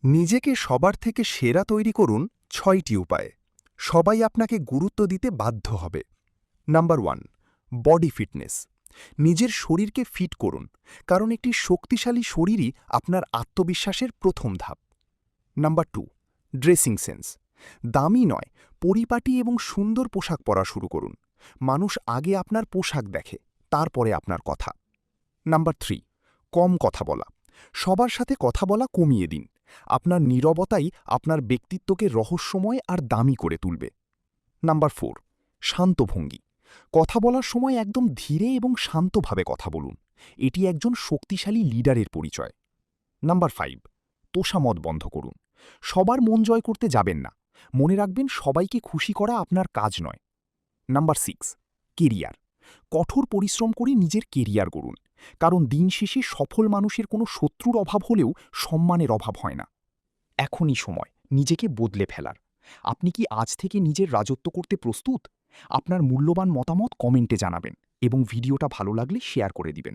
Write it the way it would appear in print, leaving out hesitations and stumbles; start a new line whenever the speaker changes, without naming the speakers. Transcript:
নিজেকে সবার থেকে সেরা তৈরি করুন ৬টি উপায়ে। সবাই আপনাকে গুরুত্ব দিতে বাধ্য হবে। Number 1, body fitness. নিজের শরীরকে ফিট করুন, কারণ একটি শক্তিশালী শরীরই আপনার আত্মবিশ্বাসের প্রথম ধাপ। Number 2, dressing sense. দামি নয়, পরিপাটি এবং সুন্দর পোশাক পরা শুরু করুন। মানুষ আগে আপনার পোশাক দেখে, তারপরে আপনার কথা। নাম্বার 3, কম কথা বলা। সবার সাথে কথা বলা কমিয়ে দিন। আপনার নীরবতাই আপনার ব্যক্তিত্বকে রহস্যময় আর দামি করে তুলবে। নাম্বার 4, শান্ত ভঙ্গি। কথা বলার সময় একদম ধীরে এবং শান্তভাবে কথা বলুন। এটি একজন শক্তিশালী লিডারের পরিচয়। নাম্বার 5, তোষামত বন্ধ করুন। সবার মন জয় করতে যাবেন না। মনে রাখবেন, সবাইকে খুশি করা আপনার কাজ নয়। Number 6, career. কঠোর পরিশ্রম করে নিজের কেরিয়ার গড়ুন, কারণ দিন শেষে সফল মানুষের কোনো শত্রুর অভাব হলেও সম্মানের অভাব হয় না। এখনই সময় নিজেকে বদলে ফেলার। আপনি কি আজ থেকে নিজের রাজত্ব করতে প্রস্তুত? আপনার মূল্যবান মতামত কমেন্টে জানাবেন এবং ভিডিওটা ভালো লাগলে শেয়ার করে দিবেন।